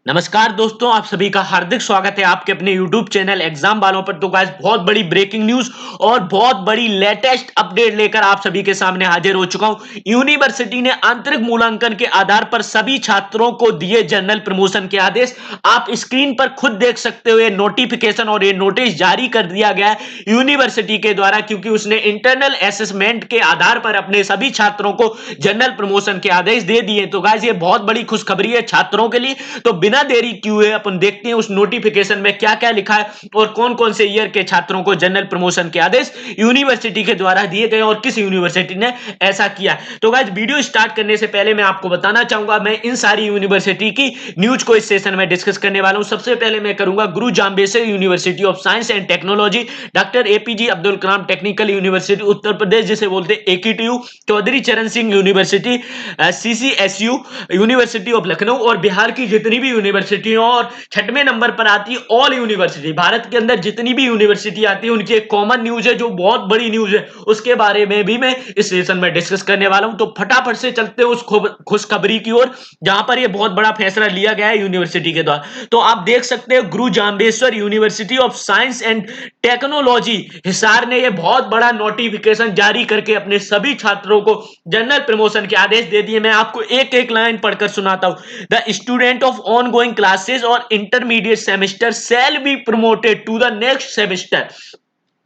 नमस्कार दोस्तों, आप सभी का हार्दिक स्वागत है आपके अपने YouTube चैनल एग्जाम वालों पर। तो गाइस बहुत बड़ी ब्रेकिंग न्यूज और बहुत बड़ी लेटेस्ट अपडेट लेकर आप सभी के सामने हाजिर हो चुका हूं। यूनिवर्सिटी ने आंतरिक मूल्यांकन के आधार पर सभी छात्रों को दिए जनरल प्रमोशन के आदेश। आप स्क्रीन पर खुद देख सकते हो ये नोटिफिकेशन और ये नोटिस जारी कर दिया गया है यूनिवर्सिटी के द्वारा, क्योंकि उसने इंटरनल असेसमेंट के आधार पर अपने सभी छात्रों को जनरल प्रमोशन के आदेश दे दिए। तो गाइस ये बहुत बड़ी खुशखबरी है छात्रों के लिए। तो बिना देरी क्यों है, अपन देखते हैं उस नोटिफिकेशन में क्या क्या लिखा है और कौन कौन से ईयर के छात्रों को जनरल प्रमोशन के आदेश यूनिवर्सिटी के द्वारा दिए गए और किस यूनिवर्सिटी ने ऐसा किया। तो गाइस वीडियो स्टार्ट करने से पहले मैं आपको बताना चाहूंगा, मैं इन सारी यूनिवर्सिटी की न्यूज को इस सेशन में डिस्कस करने वाला हूं। सबसे पहले मैं करूंगा Guru Jambheshwar university of science and technology, doctor APJ Abdul Kalam technical university Uttar Pradesh जिसे बोलते हैं AKTU, Chaudhary Charan Singh university, CCSU university of Lucknow और बिहार की जितनी भी यूनिवर्सिटी और छठवें नंबर पर आती है ऑल यूनिवर्सिटी। भारत के अंदर जितनी भी यूनिवर्सिटी आती है उनकी एक कॉमन न्यूज है जो बहुत बड़ी न्यूज है, उसके बारे में भी मैं इस सेशन में डिस्कस करने वाला हूं। तो फटाफट से चलते हैं उस खुशखबरी की ओर जहां पर यह बहुत बड़ा फैसला लिया गया है यूनिवर्सिटी के द्वारा। तो आप देख सकते हैं गुरु Jambheshwar university of science and technology Hisar ने यह बहुत बड़ा नोटिफिकेशन जारी करके अपने सभी छात्रों को जनरल प्रमोशन के आदेश दे दिए। मैं आपको एक एक लाइन पढ़कर सुनाता हूं। The student of ongoing classes or intermediate semester shall be promoted to the next semester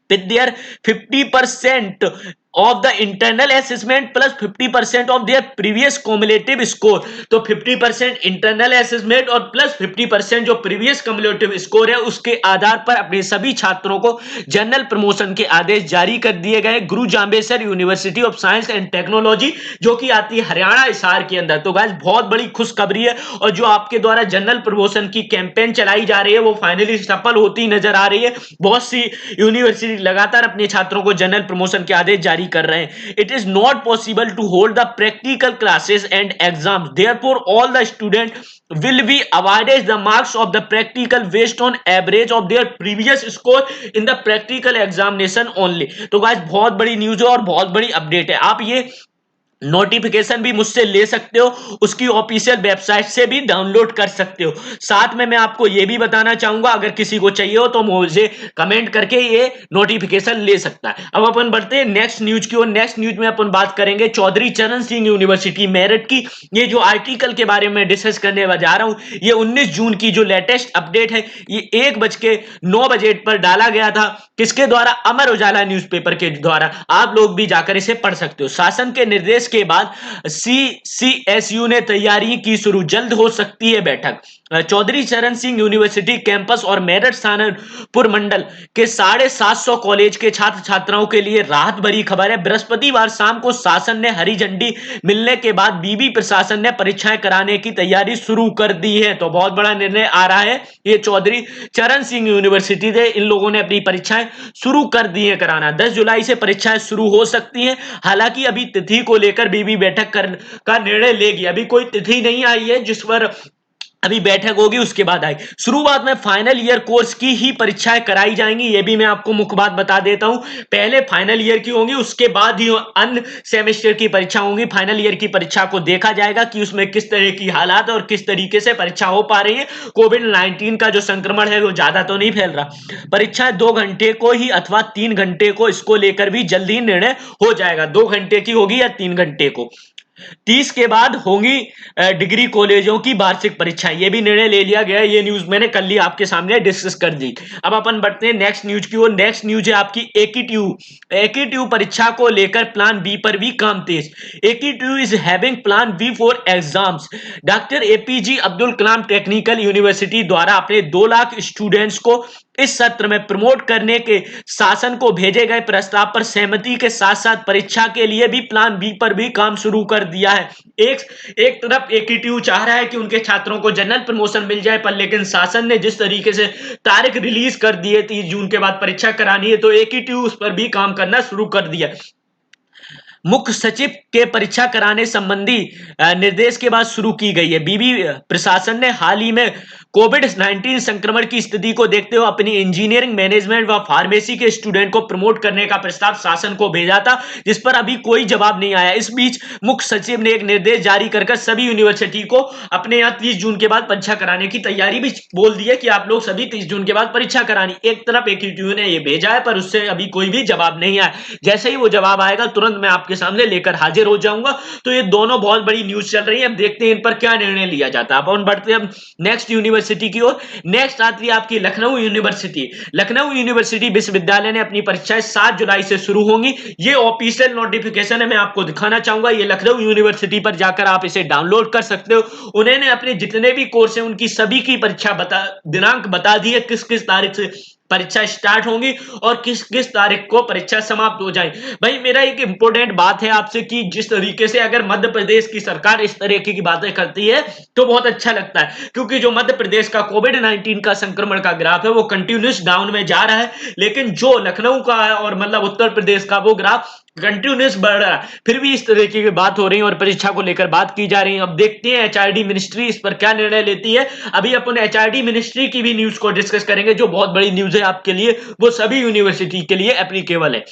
with their 50% of the internal assessment plus 50% of their previous cumulative score। तो 50% इंटरनल असेसमेंट और प्लस 50% जो previous cumulative score है उसके आधार पर अपने सभी छात्रों को जनरल प्रमोशन के आदेश जारी कर दिए गए। गुरु Jambheshwar university of science and technology जो कि आती है हरियाणा हिसार के अंदर। तो गाइस बहुत बड़ी खुशखबरी है और जो आपके द्वारा जनरल प्रमोशन की कैंपेन चलाई जा रही है वो फाइनली सफल होती नजर आ रही है। बहुत सी यूनिवर्सिटी लगातार अपने छात्रों को जनरल प्रमोशन के आदेश जारी कर रहे हैं। It is not possible to hold the practical classes and exams, therefore all the student will be awarded the marks of the practical based on average of their previous score in the practical examination only। तो guys बहुत बड़ी news है और बहुत बड़ी update है। आप ये नोटिफिकेशन भी मुझसे ले सकते हो, उसकी ऑफिशियल वेबसाइट से भी डाउनलोड कर सकते हो। साथ में मैं आपको यह भी बताना चाहूंगा अगर किसी को चाहिए हो तो मुझे कमेंट करके ये नोटिफिकेशन ले सकता है। अब अपन बढ़ते हैं नेक्स्ट न्यूज की ओर। नेक्स्ट न्यूज में अपन बात करेंगे चौधरी चरण सिंह यूनिवर्सिटी मेरठ की। ये जो आर्टिकल के बारे में डिस्कस करने जा रहा हूं, ये 19 जून की जो लेटेस्ट अपडेट है ये 1:09 पर डाला गया था। किसके द्वारा? अमर उजाला न्यूज़पेपर के द्वारा। आप लोग भी जाकर इसे पढ़ सकते हो। शासन के निर्देश के बाद सीसीएसयू ने तैयारी की शुरू, जल्द हो सकती है बैठक। चौधरी चरण सिंह यूनिवर्सिटी कैंपस और मेरठ सहारनपुर मंडल के 750 कॉलेज के छात्र छात्राओं के लिए राहत भरी खबर है। बृहस्पतिवार शाम को शासन ने हरी झंडी मिलने के बाद बीबी प्रशासन ने परीक्षाएं कराने की तैयारी शुरू कर दी है। तो बहुत बड़ा निर्णय आ रहा है। ये चौधरी चरण सिंह यूनिवर्सिटी थे, इन लोगों ने अपनी परीक्षाएं शुरू कर दी है कराना। 10 जुलाई से परीक्षाएं शुरू हो सकती हैं। हालांकि अभी तिथि को लेकर बीबी बैठक का निर्णय लेगी। अभी कोई तिथि नहीं आई है जिस पर अभी बैठक होगी, उसके बाद आई। शुरुआत में फाइनल ईयर कोर्स की ही परीक्षाएं कराई जाएंगी, ये भी मैं आपको मुख्य बात बता देता हूं। पहले फाइनल ईयर की होंगी, उसके बाद ही अन्य सेमेस्टर की परीक्षा होंगी। फाइनल ईयर की परीक्षा को देखा जाएगा कि उसमें किस तरह की हालात और किस तरीके से परीक्षा हो पा रही है। कोविड-19 का जो संक्रमण है वो ज्यादा तो नहीं फैल रहा। परीक्षाएं 2 घंटे को ही अथवा 3 घंटे को, इसको लेकर भी जल्दी निर्णय हो जाएगा। 2 घंटे की होगी या 3 घंटे को। 30 के बाद होंगी डिग्री कॉलेजों की वार्षिक परीक्षाएं, ये भी निर्णय ले लिया गया। ये न्यूज मैंने कल ही आपके सामने डिस्कस कर दी। अब अपन बढ़ते हैं नेक्स्ट न्यूज की ओर। नेक्स्ट न्यूज है आपकी एकीटीयू परीक्षा को लेकर प्लान बी पर भी काम तेज। AKTU is having plan B for exams. Doctor APJ Abdul Kalam technical university द्वारा अपने 2 लाख स्टूडेंट्स को इस सत्र में प्रमोट करने के शासन को भेजे गए प्रस्ताव पर सहमति के साथ साथ परीक्षा के लिए भी प्लान बी पर भी काम शुरू कर दिया है। एक तरफ एकीटीयू चाह रहा है कि उनके छात्रों को जनरल प्रमोशन मिल जाए, पर लेकिन शासन ने जिस तरीके से तारीख रिलीज कर दी है 30 जून के बाद परीक्षा करानी है, तो एकीटीयू उस पर भी काम करना शुरू कर दिया। मुख्य सचिव के परीक्षा कराने संबंधी निर्देश के बाद शुरू की गई है। बीबी प्रशासन ने हाल ही में कोविड-19 संक्रमण की स्थिति को देखते हुए अपनी इंजीनियरिंग मैनेजमेंट व फार्मेसी के स्टूडेंट को प्रमोट करने का प्रस्ताव शासन को भेजा था, जिस पर अभी कोई जवाब नहीं आया। इस बीच मुख्य सचिव ने एक निर्देश जारी कर सभी यूनिवर्सिटी को अपने यहाँ 30 जून के बाद परीक्षा कराने की तैयारी भी बोल दी है कि आप लोग सभी 30 जून के बाद परीक्षा करानी। एक तरफ AQTU ने ये भेजा है, पर उससे अभी कोई भी जवाब नहीं आया। जैसे ही वो जवाब आएगा तुरंत मैं आपके सामने लेकर हाजिर हो जाऊंगा। तो ये दोनों बहुत बड़ी न्यूज चल रही है, अब देखते हैं इन पर क्या निर्णय लिया जाता है। अपन बढ़ते हैं नेक्स्ट यूनिवर्सिटी की ओर। नेक्स्ट आती है आपकी लखनऊ यूनिवर्सिटी। लखनऊ यूनिवर्सिटी विश्वविद्यालय ने अपनी परीक्षाएं 7 जुलाई से शुरू होंगी। ये ऑफिशियल नोटिफिकेशन है, मैं आपको दिखाना चाहूंगा। ये लखनऊ यूनिवर्सिटी पर जाकर आप इसे डाउनलोड कर सकते हो। उन्होंने अपने जितने भी कोर्स हैं उनकी सभी की परीक्षा दिनांक बता दी है, किस किस तारीख से परीक्षा स्टार्ट होंगी और किस किस तारीख को परीक्षा समाप्त हो जाए। भाई मेरा एक इंपॉर्टेंट बात है आपसे कि जिस तरीके से अगर मध्य प्रदेश की सरकार इस तरीके की बातें करती है तो बहुत अच्छा लगता है, क्योंकि जो मध्य प्रदेश का कोविड-19 का संक्रमण का ग्राफ है वो कंटिन्यूस डाउन में जा रहा है, लेकिन जो लखनऊ का है और मतलब उत्तर प्रदेश का वो ग्राफ कंटिन्यूस बढ़ रहा है। फिर भी इस तरीके की बात हो रही है और परीक्षा को लेकर बात की जा रही है। अब देखते हैं HRD मिनिस्ट्री इस पर क्या निर्णय लेती है। अभी अपन HRD मिनिस्ट्री की भी न्यूज को डिस्कस करेंगे, जो बहुत बड़ी न्यूज है आपके लिए, वो सभी यूनिवर्सिटी के लिए एप्लीकेबल है।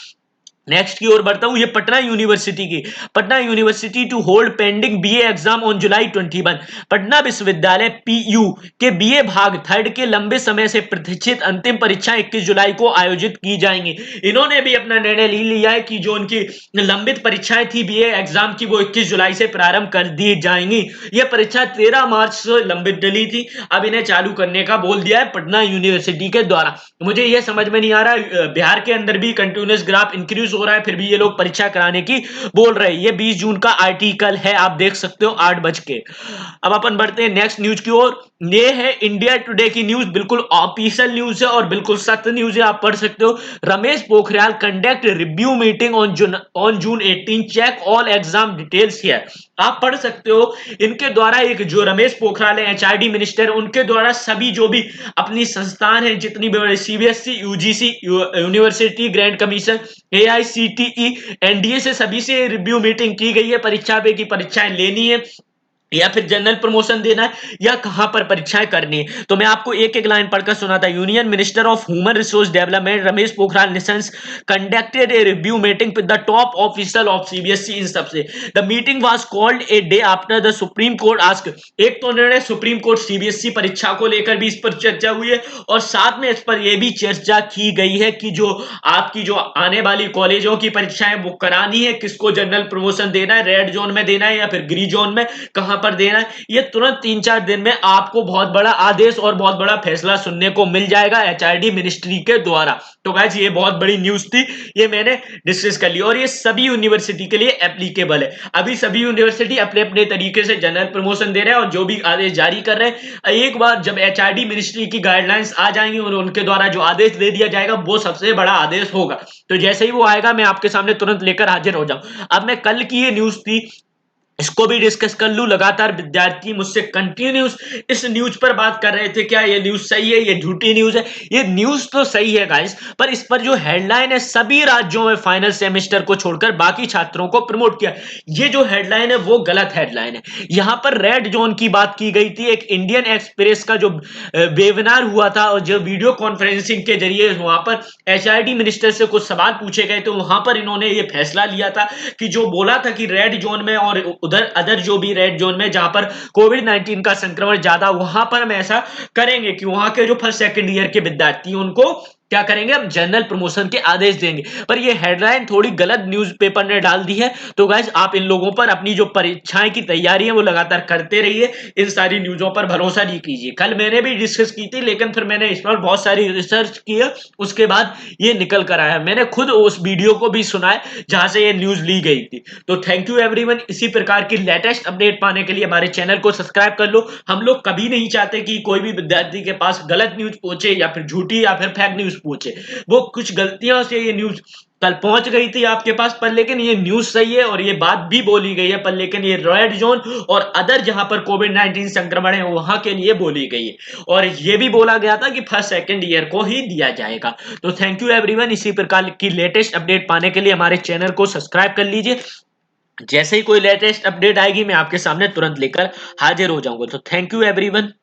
नेक्स्ट की ओर बढ़ता हूं, ये पटना यूनिवर्सिटी की। Patna university to hold pending BA exam on July 21। Patna विश्वविद्यालय PU के बीए भाग थर्ड के लंबे समय से प्रतीक्षित अंतिम परीक्षा 21 जुलाई को आयोजित की जाएंगी। इन्होंने भी अपना निर्णय ले लिया है कि जो उनकी लंबित परीक्षाएं थी बीए एग्जाम की, वो 21 जुलाई से प्रारंभ कर दी जाएंगी। यह परीक्षा 13 मार्च से लंबित डली थी, अब इन्हें चालू करने का बोल दिया है पटना यूनिवर्सिटी के द्वारा। मुझे यह समझ में नहीं आ रहा, बिहार के अंदर भी कंटिन्यूस ग्राफ इंक्रीज हो रहा है, फिर भी ये लोग परीक्षा कराने की बोल रहे हैं। ये 20 जून का आर्टिकल है, आप देख सकते हो 8 बज के। अब अपन बढ़ते हैं नेक्स्ट न्यूज की ओर। ये है इंडिया टुडे की न्यूज, बिल्कुल ऑफिशियल न्यूज है और बिल्कुल सत्य न्यूज है, आप पढ़ सकते हो। Ramesh Pokhriyal conduct review meeting on June 18, check all exam details here. आप पढ़ सकते हो इनके द्वारा, एक जो रमेश पोखरियाल है HRD मिनिस्टर, उनके द्वारा सभी जो भी अपनी संस्थान है, जितनी भी CBSE, UGC, university grant commission, AICTE, NDA से सभी से रिव्यू मीटिंग की गई है। परीक्षा पे की परीक्षाएं लेनी है या फिर जनरल प्रमोशन देना है या कहां पर परीक्षाएं करनी है। तो मैं आपको एक एक लाइन पढ़कर सुनाता। Union minister of human resource development Ramesh Pokhriyal Nishank conducted a review meeting with the top officer of CBSE इन सबसे। The meeting was called a day after the supreme court ask. एक तो निर्णय सुप्रीम कोर्ट CBSE परीक्षा को लेकर भी इस पर चर्चा हुई है और साथ में इस पर यह भी चर्चा की गई है कि जो आपकी जो आने वाली कॉलेजों की परीक्षाएं वो करानी है, किसको जनरल प्रमोशन देना है, रेड जोन में देना है या फिर ग्रीन जोन में, कहां पर देना है। ये तुरंत 3-4 दिन में आपको बहुत बड़ा आदेश और बहुत बड़ा फैसला सुनने को मिल जाएगा HRD मिनिस्ट्री के द्वारा। तो गाइस ये बहुत बड़ी न्यूज थी, ये मैंने डिस्कस कर ली और ये सभी यूनिवर्सिटी के लिए एप्लीकेबल है। अभी सभी यूनिवर्सिटी अपने अपने तरीके से जनरल प्रमोशन दे रहे हैं और जो भी आदेश जारी कर रहे हैं, एक बार जब HRD मिनिस्ट्री की गाइडलाइंस आ जाएंगी और उनके द्वारा जो आदेश दे दिया जाएगा वो सबसे बड़ा आदेश होगा। तो जैसे ही वो आएगा मैं आपके सामने तुरंत लेकर हाजिर हो जाऊं। अब मैं कल की ये न्यूज थी, इसको भी डिस्कस कर लूं। लगातार विद्यार्थी मुझसे कंटिन्यूस इस न्यूज पर बात कर रहे थे, क्या ये न्यूज सही है, ये झूठी न्यूज है। ये न्यूज तो सही है गाइस, पर इस पर जो हेडलाइन है, सभी राज्यों में फाइनल सेमेस्टर को छोड़कर बाकी छात्रों को प्रमोट किया, ये जो हेडलाइन है वो गलत हेडलाइन है। यहां पर रेड जोन की बात की गई थी। एक इंडियन एक्सप्रेस का जो वेबिनार हुआ था और जो वीडियो कॉन्फ्रेंसिंग के जरिए वहां पर HRD मिनिस्टर से कुछ सवाल पूछे गए, तो वहां पर इन्होंने ये फैसला लिया था कि जो बोला था कि रेड जोन में और उधर अदर जो भी रेड जोन में जहां पर कोविड-19 का संक्रमण ज्यादा, वहां पर हम ऐसा करेंगे कि वहां के जो फर्स्ट सेकंड ईयर के विद्यार्थी उनको क्या करेंगे, हम जनरल प्रमोशन के आदेश देंगे। पर ये हेडलाइन थोड़ी गलत न्यूज़पेपर ने डाल दी है। तो गाइस आप इन लोगों पर अपनी जो परीक्षाएं की तैयारी है वो लगातार करते रहिए, इन सारी न्यूज़ों पर भरोसा नहीं कीजिए। कल मैंने भी डिस्कस की थी, लेकिन फिर मैंने इस पर बहुत सारी रिसर्च की है, उसके बाद ये निकल कर आया। मैंने खुद उस वीडियो को भी सुना है जहां से ये न्यूज़ ली गई थी। तो थैंक यू एवरीवन। इसी प्रकार की लेटेस्ट अपडेट पाने के लिए हमारे चैनल को सब्सक्राइब कर लो। हम लोग कभी नहीं चाहते कि कोई भी विद्यार्थी के पास गलत न्यूज़ पहुंचे या फिर झूठी या फिर फेक न्यूज़ पूछे। वो कुछ गलतियों से ये न्यूज कल पहुंच गई थी आपके पास, पर लेकिन ये न्यूज सही है और ये बात भी बोली गई है, पर लेकिन ये रेड जोन और अदर जहां पर कोविड-19 संक्रमण है वहां के लिए बोली गई है और ये भी बोला गया था कि फर्स्ट सेकंड ईयर को ही दिया जाएगा। तो थैंक यू एवरीवन, इसी प्रकार की लेटेस्ट अपडेट पाने के लिए हमारे चैनल को सब्सक्राइब कर लीजिए। जैसे ही कोई लेटेस्ट अपडेट आएगी मैं आपके सामने तुरंत लेकर हाजिर हो जाऊंगा। तो थैंक यू एवरीवन।